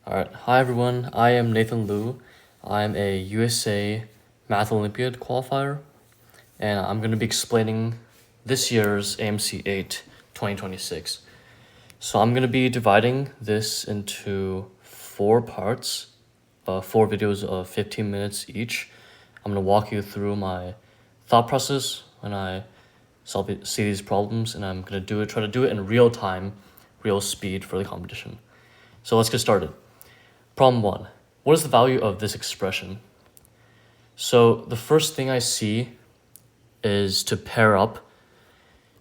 Alright, hi everyone, I am Nathan Liu. I'm a USA Math Olympiad qualifier, and I'm going to be explaining this year's AMC 8 2026. So I'm going to be dividing this into 4 parts, 4 videos of 15 minutes each. I'm going to walk you through my thought process when I see these problems, and I'm going to try to do it in real time, real speed for the competition. So let's get started. Problem 1. What is the value of this expression? So the first thing I see is to pair up.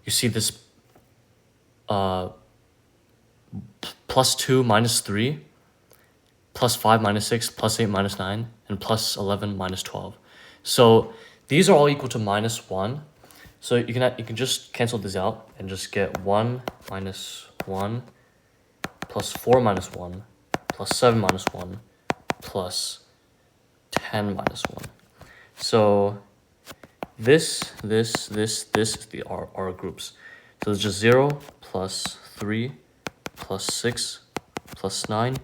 You see this plus 2 minus 3, plus 5 minus 6, plus 8 minus 9, and plus 11 minus 12. So these are all equal to minus 1. So you can just cancel this out and just get 1 minus 1 plus 4 minus 1 plus 7 minus 1 plus 10 minus 1. So this is the R groups. So it's just 0 plus 3 plus 6 plus 9.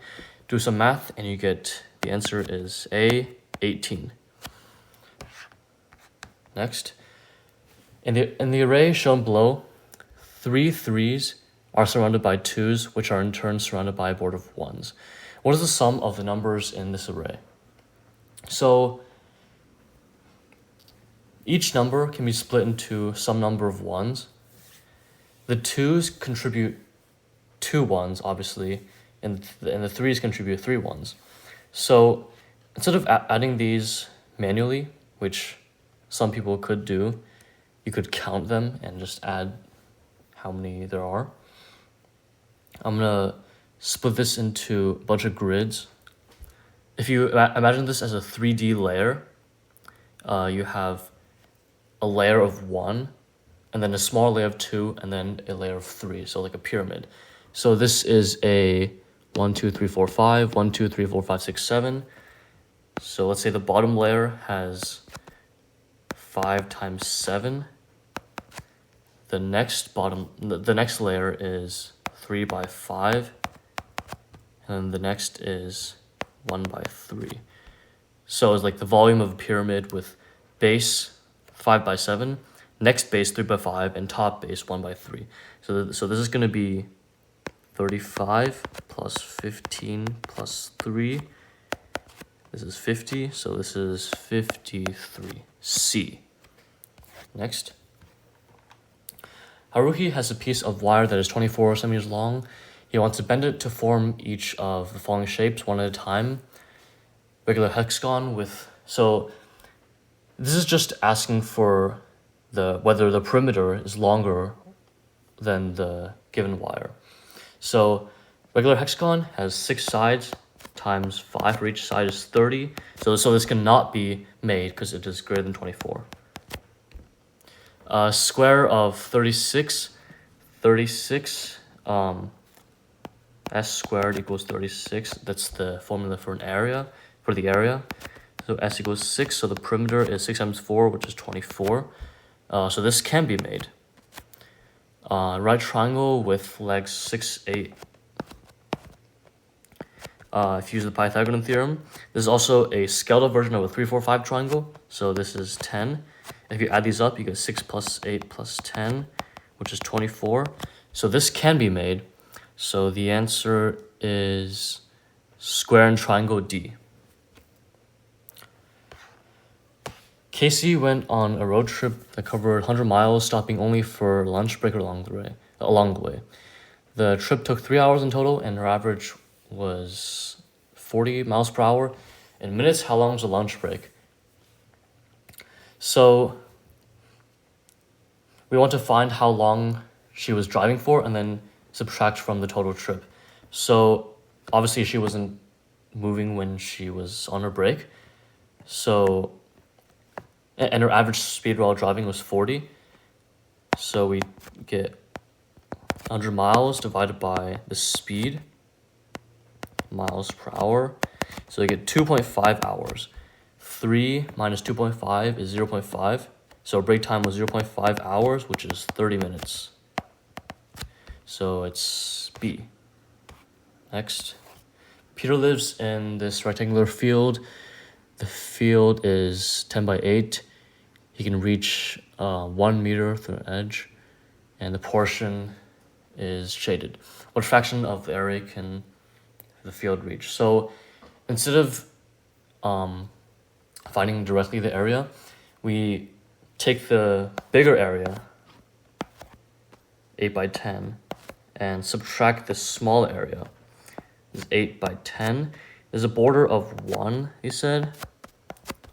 Do some math and you get the answer is A, 18. Next, in the array shown below, 3 3s are surrounded by 2s, which are in turn surrounded by a board of 1s. What is the sum of the numbers in this array? So each number can be split into some number of 1s. The 2s contribute 2 1s, obviously, and the 3s contribute 3 1s. So instead of adding these manually, which some people could do, you could count them and just add how many there are. I'm going to split this into a bunch of grids. If you imagine this as a 3D layer, you have a layer of 1, and then a small layer of 2, and then a layer of 3, so like a pyramid. So this is a 1, 2, 3, 4, 5, 1, 2, 3, 4, 5, 6, 7. So let's say the bottom layer has 5 times 7. The next layer is 3 by 5, and the next is 1 by 3. So it's like the volume of a pyramid with base 5 by 7, next base 3 by 5, and top base 1 by 3. So this is going to be 35 plus 15 plus 3. This is 50, so this is 53. C. Next. Haruhi has a piece of wire that is 24 centimeters long. He wants to bend it to form each of the following shapes one at a time. Regular hexagon with... So this is just asking for whether the perimeter is longer than the given wire. So regular hexagon has 6 sides times 5 for each side is 30. So this cannot be made because it is greater than 24. Square of 36, s squared equals 36. That's the formula for the area. So s equals 6, so the perimeter is 6 times 4, which is 24. So this can be made. Right triangle with legs 6, 8. If you use the Pythagorean theorem, this is also a scaled up version of a 3, 4, 5 triangle. So this is 10. If you add these up, you get 6 plus 8 plus 10, which is 24. So this can be made. So the answer is square and triangle D. Casey went on a road trip that covered 100 miles, stopping only for a lunch break along the way. The trip took 3 hours in total, and her average was 40 miles per hour. In minutes, how long was the lunch break? So we want to find how long she was driving for and then subtract from the total trip. So obviously she wasn't moving when she was on her break. So, and her average speed while driving was 40. So we get 100 miles divided by the speed, miles per hour. So we get 2.5 hours. 3 minus 2.5 is 0.5. So break time was 0.5 hours, which is 30 minutes. So it's B. Next. Peter lives in this rectangular field. The field is 10 by 8. He can reach 1 meter through an edge, and the portion is shaded. What fraction of the area can the field reach? So instead of finding directly the area, we take the bigger area, 8 by 10, and subtract the small area, this is 8 by 10. There's a border of 1, he said.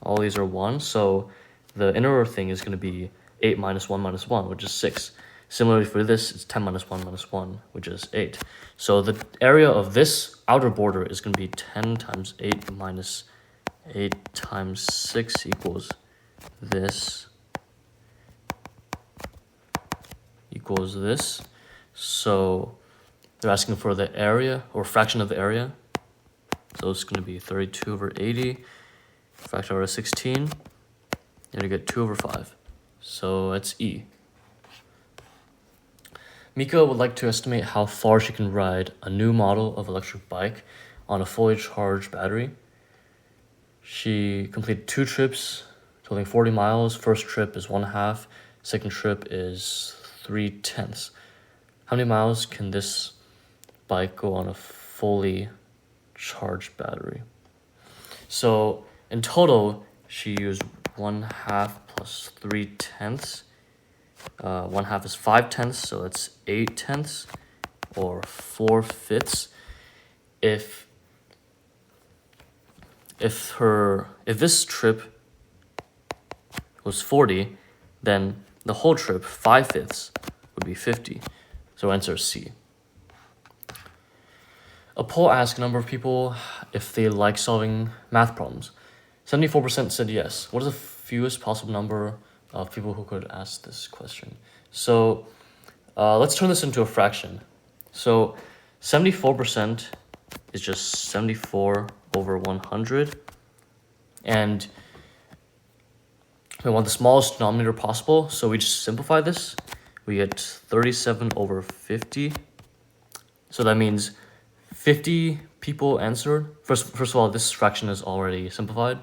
All these are 1, so the inner thing is going to be 8 minus 1 minus 1, which is 6. Similarly for this, it's 10 minus 1 minus 1, which is 8. So the area of this outer border is going to be 10 times 8 minus 8 times 6 equals this. Equals this. So they're asking for the area, or fraction of the area. So it's going to be 32 over 80. Fraction over 16. And you get 2 over 5. So that's E. Mika would like to estimate how far she can ride a new model of electric bike on a fully charged battery. She completed 2 trips, totaling 40 miles. First trip is 1/2. Second trip is 3/10. How many miles can this bike go on a fully charged battery? So in total, she used 1/2 plus 3/10. 1/2 is 5/10, so that's 8/10, or 4/5. If this trip was 40, then the whole trip, 5/5, would be 50. So answer is C. A poll asked a number of people if they like solving math problems. 74% said yes. What is the fewest possible number of people who could ask this question? So let's turn this into a fraction. So 74% is just 74 over 100. And we want the smallest denominator possible, so we just simplify this. We get 37 over 50. So that means 50 people answered. First of all, this fraction is already simplified.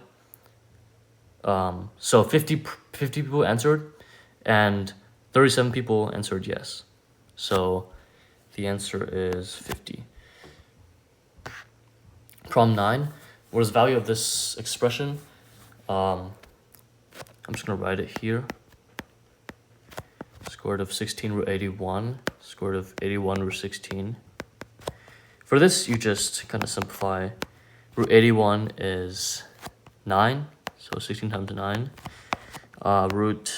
So 50 people answered, and 37 people answered yes. So the answer is 50. Problem 9. What is the value of this expression? I'm just going to write it here. Square root of 16 root 81. Square root of 81 root 16. For this, you just kind of simplify. Root 81 is 9. So 16 times 9. Root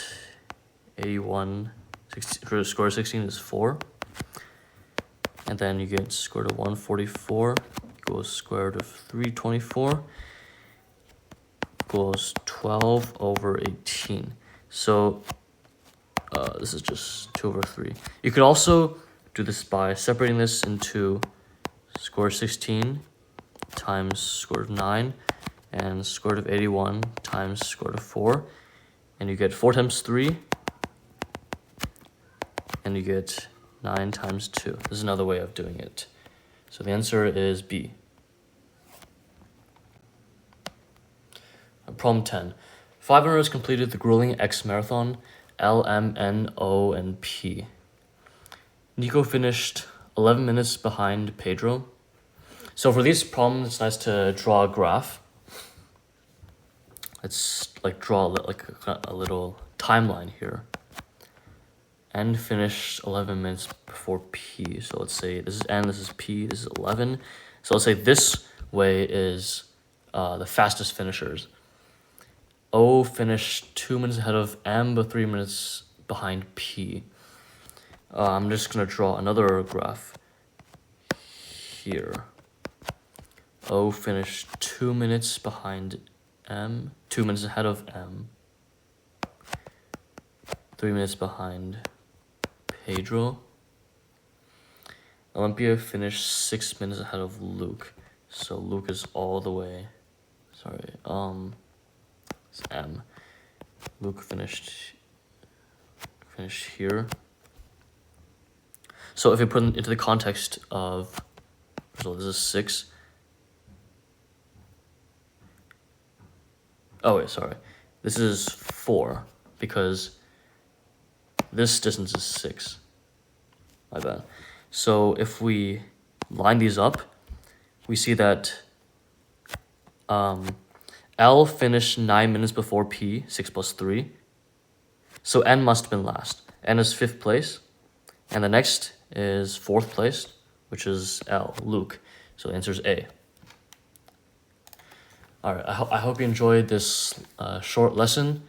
81, square root of 16 is 4. And then you get square root of 144 equals square root of 324 equals 12 over 18. So this is just 2 over 3. You could also do this by separating this into square root of 16 times square root of 9 and square root of 81 times square root of 4. And you get 4 times 3. And you get 9 times 2. This is another way of doing it. So the answer is B. Problem 10. 5 runners completed the grueling X marathon, L, M, N, O, and P. Nico finished 11 minutes behind Pedro. So for these problems, it's nice to draw a graph. Let's draw a little timeline here. N finished 11 minutes before P. So let's say this is N, this is P, this is 11. So let's say this way is the fastest finishers. O finished 2 minutes ahead of M, but 3 minutes behind P. I'm just going to draw another graph here. O finished 2 minutes behind M, 2 minutes ahead of M, 3 minutes behind Pedro. Olympia finished 6 minutes ahead of Luke. So Luke is all the way, it's M. Luke finished here. So if you put it into the context of, so this is 6, Oh wait, sorry. This is 4 because this distance is 6. My bad. So if we line these up, we see that L finished 9 minutes before P, 6 plus 3. So N must have been last. N is 5th place. And the next is 4th place, which is L, Luke. So the answer is A. All right, I hope you enjoyed this short lesson,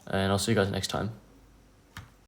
and I'll see you guys next time.